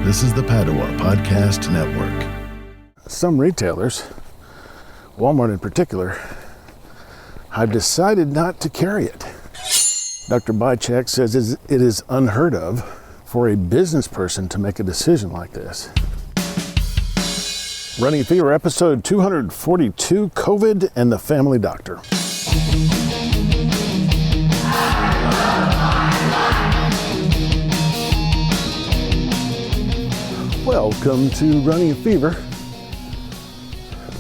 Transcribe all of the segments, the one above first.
This is the Padua Podcast Network. Some retailers, Walmart in particular, have decided not to carry it. Dr. Bychek says it is unheard of for a business person to make a decision like this. Running Fever episode 242, COVID and the Family Doctor. Welcome to Running Fever.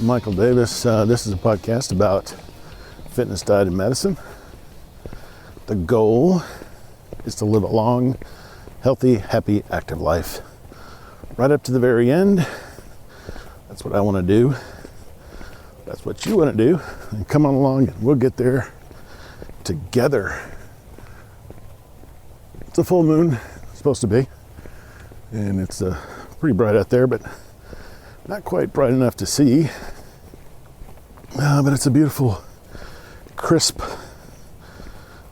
Michael Davis. This is a podcast about fitness, diet, and medicine. The goal is to live a long, healthy, happy, active life. Right up to the very end. That's what I want to do. That's what you want to do. And come on along and we'll get there together. It's a full moon, it's supposed to be. And it's pretty bright out there, but not quite bright enough to see. But it's a beautiful, crisp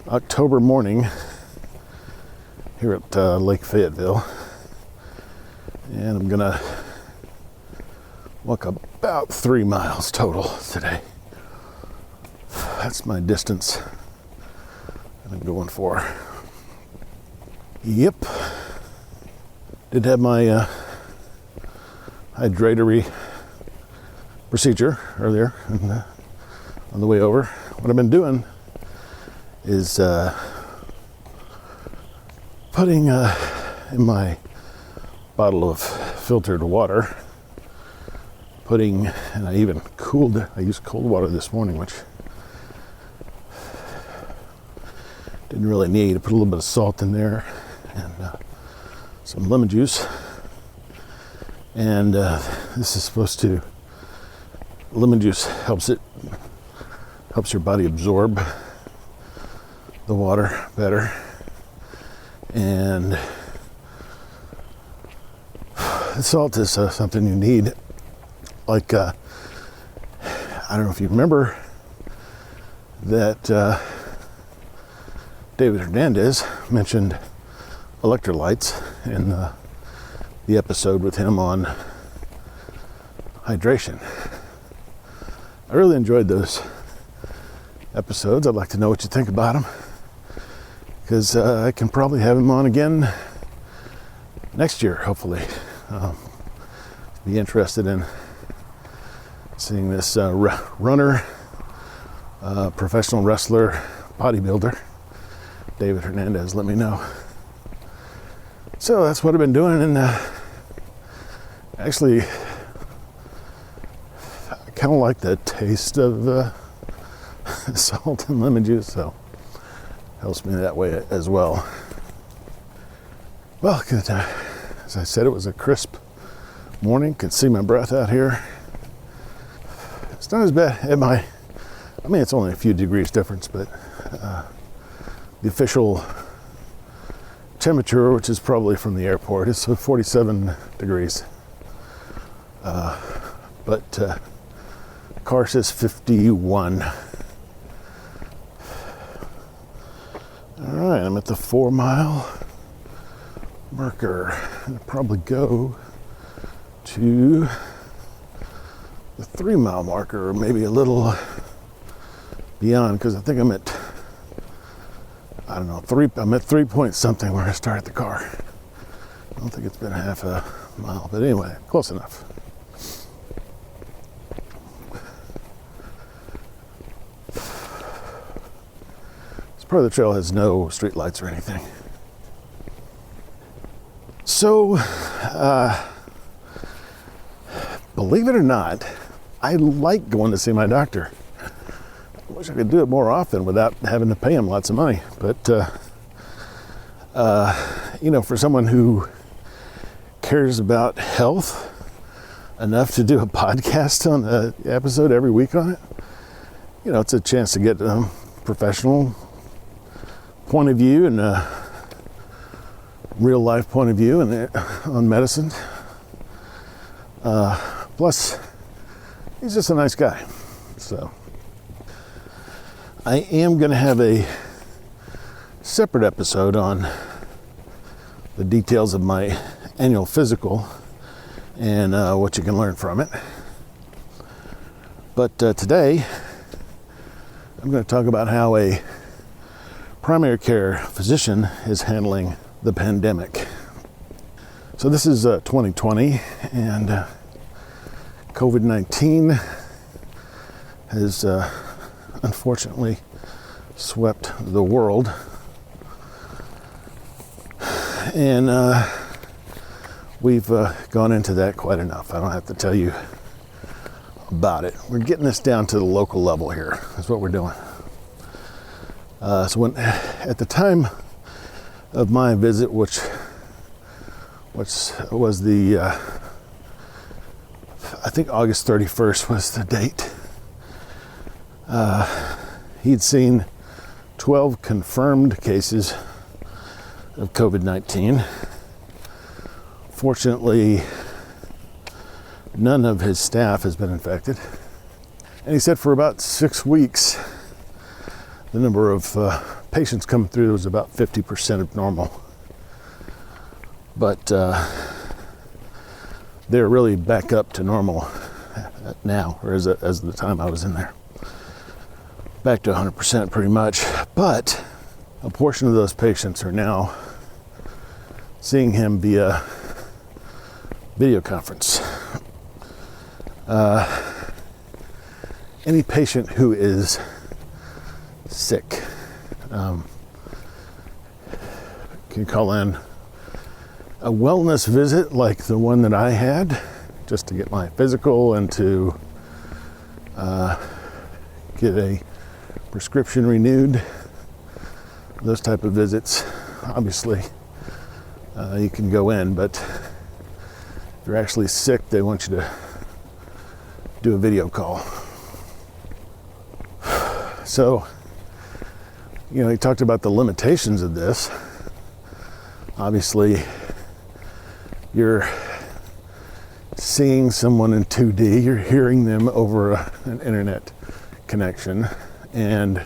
October morning here at Lake Fayetteville. And I'm gonna walk about 3 miles total today. That's my distance that I'm going for. Yep. Did have my hydratory procedure earlier on the way over. What I've been doing is putting in my bottle of filtered water, and I used cold water this morning, which didn't really need. I put a little bit of salt in there and some lemon juice. And this is supposed to, lemon juice helps your body absorb the water better. And salt is something you need. Like, I don't know if you remember that David Hernandez mentioned electrolytes in the episode with him on hydration. I really enjoyed those episodes. I'd like to know what you think about them, because I can probably have him on again next year, hopefully. Be interested in seeing this runner, professional wrestler, bodybuilder, David Hernandez. Let me know. So that's what I've been doing, and actually, I kind of like the taste of salt and lemon juice, so helps me that way as well. Well, good. As I said, it was a crisp morning. Could see my breath out here. It's not as bad it's only a few degrees difference, but the official temperature, which is probably from the airport, is 47 degrees. But car says 51. All right, I'm at the 4 mile marker. I'll probably go to the 3 mile marker, or maybe a little beyond, because I think I'm at 3 point something where I started the car. I don't think it's been half a mile, but anyway, close enough. This part of the trail has no street lights or anything. So, believe it or not, I like going to see my doctor. I wish I could do it more often without having to pay him lots of money. But, for someone who cares about health enough to do a podcast on an episode every week on it, it's a chance to get a professional point of view and a real life point of view on medicine. Plus, he's just a nice guy. So I am going to have a separate episode on the details of my annual physical and what you can learn from it. But today, I'm going to talk about how a primary care physician is handling the pandemic. So this is 2020, and COVID-19 has unfortunately swept the world. And we've gone into that quite enough. I don't have to tell you about it. We're getting this down to the local level here. That's what we're doing. So when, at the time of my visit, which was the, I think August 31st was the date, he'd seen 12 confirmed cases of COVID-19. Fortunately, none of his staff has been infected. And he said for about 6 weeks, the number of patients coming through was about 50% of normal. But they're really back up to normal now, or as the time I was in there. Back to 100% pretty much. But a portion of those patients are now seeing him via video conference. Any patient who is sick can call in a wellness visit like the one that I had, just to get my physical and to get a prescription renewed. Those type of visits, obviously, you can go in, but if you're actually sick, they want you to do a video call. So, he talked about the limitations of this. Obviously, you're seeing someone in 2D, you're hearing them over an internet connection, and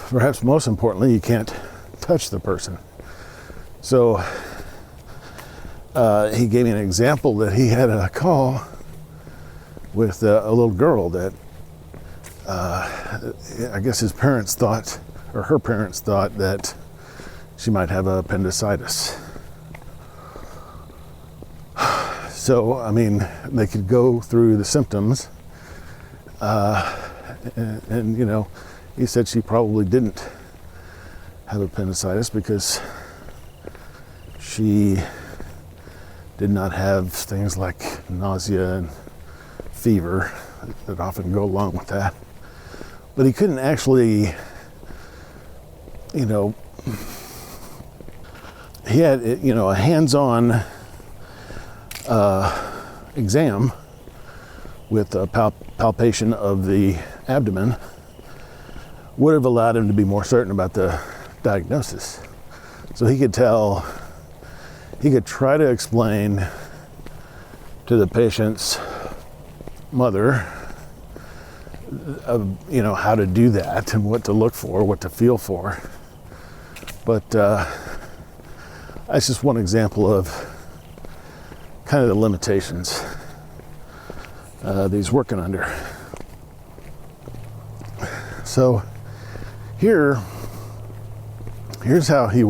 perhaps most importantly, you can't touch the person. So he gave me an example that he had a call with a little girl that I guess his parents thought, or her parents thought, that she might have appendicitis. So, they could go through the symptoms, and he said she probably didn't have appendicitis because she did not have things like nausea and fever that often go along with that. But he couldn't actually, he had, a hands-on exam with a palpation of the abdomen would have allowed him to be more certain about the diagnosis. So he could try to explain to the patient's mother, how to do that and what to look for, what to feel for. But that's just one example of kind of the limitations that he's working under. So here's how he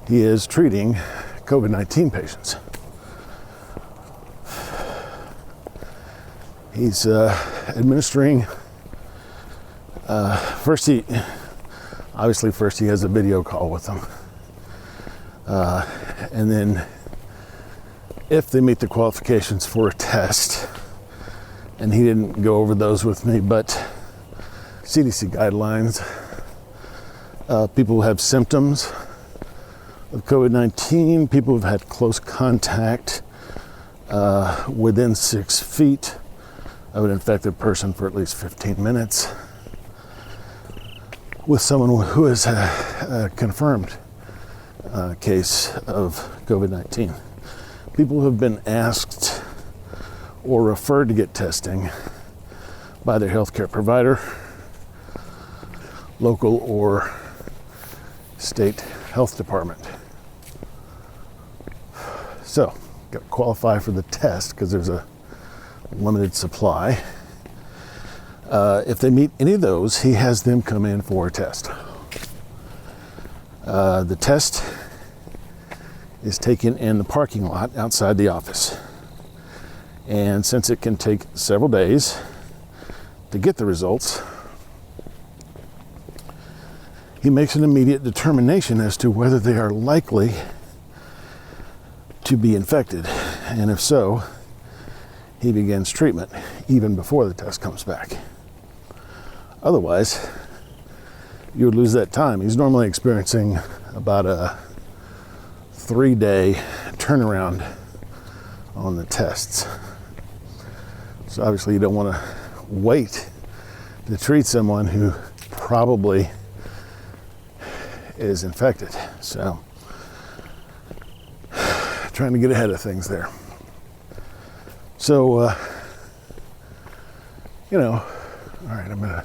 is treating COVID-19 patients. He's administering, first he has a video call with them. And then if they meet the qualifications for a test, and he didn't go over those with me, but CDC guidelines, people who have symptoms of COVID-19, people who've had close contact within 6 feet of an infected person for at least 15 minutes, with someone who is a confirmed case of COVID-19. People who have been asked or referred to get testing by their healthcare provider, local or state health department. So, got to qualify for the test because there's a limited supply. If they meet any of those, he has them come in for a test. The test is taken in the parking lot outside the office. And since it can take several days to get the results, he makes an immediate determination as to whether they are likely to be infected. And if so, he begins treatment even before the test comes back. Otherwise, you would lose that time. He's normally experiencing about a 3-day turnaround on the tests. So obviously you don't want to wait to treat someone who probably is infected. So trying to get ahead of things there. So, all right, I'm gonna,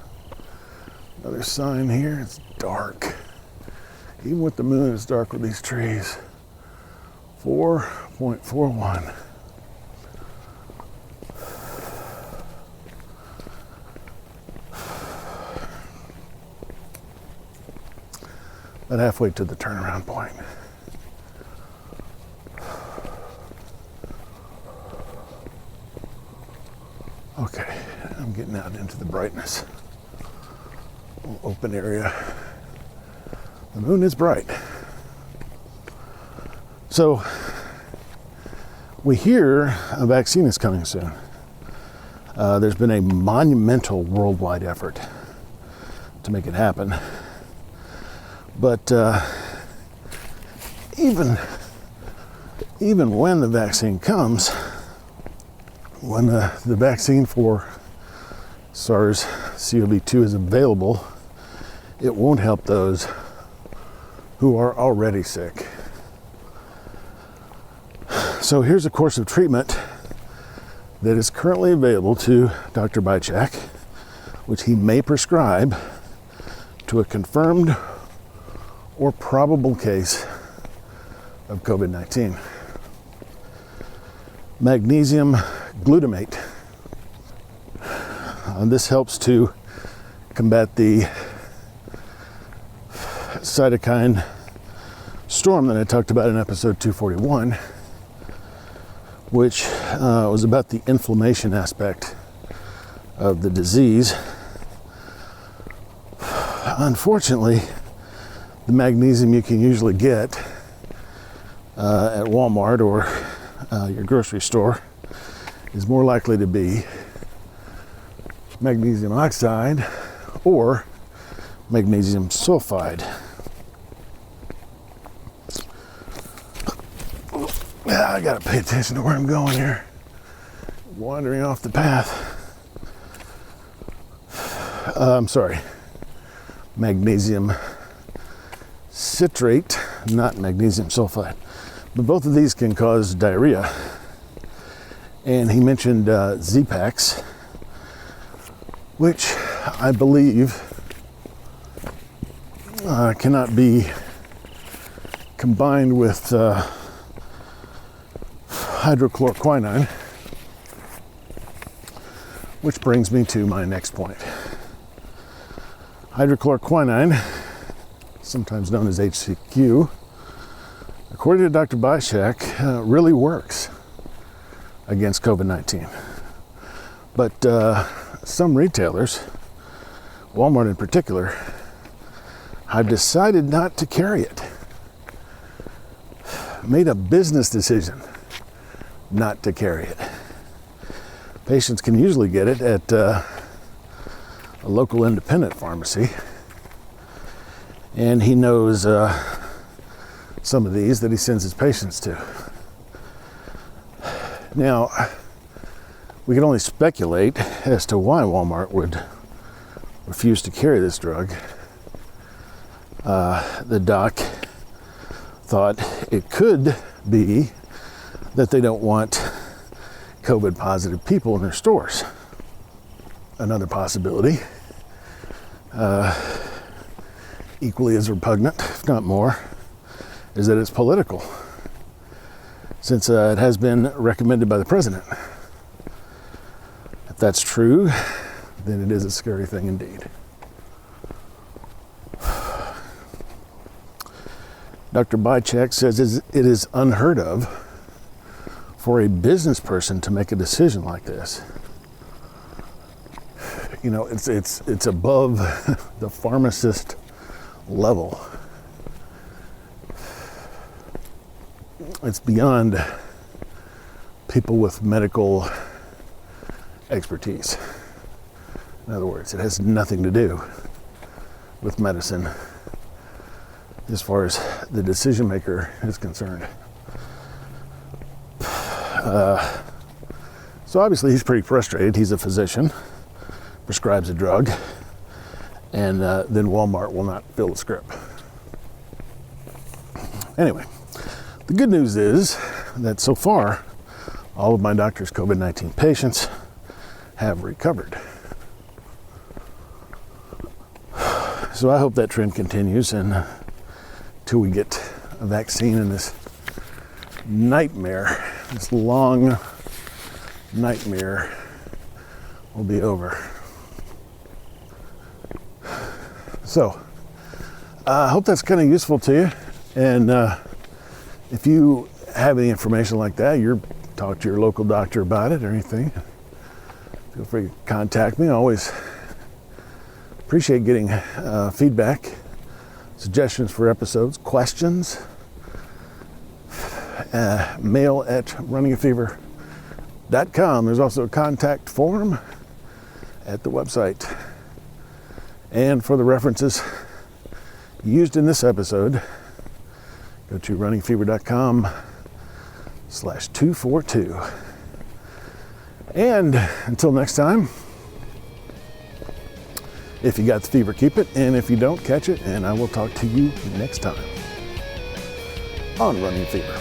another sign here. It's dark. Even with the moon, it's dark with these trees. 4.41. About halfway to the turnaround point. Okay, I'm getting out into the brightness. Open area. The moon is bright. So, we hear a vaccine is coming soon. There's been a monumental worldwide effort to make it happen. But even when the vaccine comes, when the vaccine for SARS-CoV-2 is available, it won't help those who are already sick. So here's a course of treatment that is currently available to Dr. Bychak, which he may prescribe to a confirmed or probable case of COVID-19. Magnesium glutamate. This helps to combat the cytokine storm that I talked about in episode 241, which was about the inflammation aspect of the disease. Unfortunately, the magnesium you can usually get at Walmart or your grocery store is more likely to be magnesium oxide or magnesium sulfide. I gotta pay attention to where I'm going here. Wandering off the path. I'm sorry. Magnesium citrate, not magnesium sulfide. But both of these can cause diarrhea. And he mentioned Z-Paks, which I believe cannot be combined with hydrochloroquine, which brings me to my next point. Hydrochloroquine, sometimes known as HCQ, according to Dr. Bychak, really works against COVID-19. But some retailers, Walmart in particular, have decided not to carry it. Made a business decision not to carry it. Patients can usually get it at a local independent pharmacy. And he knows some of these that he sends his patients to. Now, we can only speculate as to why Walmart would refuse to carry this drug. The doc thought it could be that they don't want COVID positive people in their stores. Another possibility, equally as repugnant, if not more, is that it's political. since it has been recommended by the president. If that's true, then it is a scary thing indeed. Dr. Bychek says it is unheard of for a business person to make a decision like this. You know, it's above the pharmacist level. It's beyond people with medical expertise. In other words, it has nothing to do with medicine as far as the decision maker is concerned. So obviously he's pretty frustrated. He's a physician, prescribes a drug, and then Walmart will not fill the script. Anyway, the good news is that so far, all of my doctor's COVID-19 patients have recovered. So I hope that trend continues, and until we get a vaccine in this nightmare, this long nightmare will be over. So I hope that's kind of useful to you. And if you have any information like that, you're talk to your local doctor about it or anything, feel free to contact me. I always appreciate getting feedback, suggestions for episodes, questions. Mail at runningafever.com. There's also a contact form at the website. And for the references used in this episode, go to runningafever.com/242. And until next time, if you got the fever, keep it. And if you don't, catch it. And I will talk to you next time on Running Fever.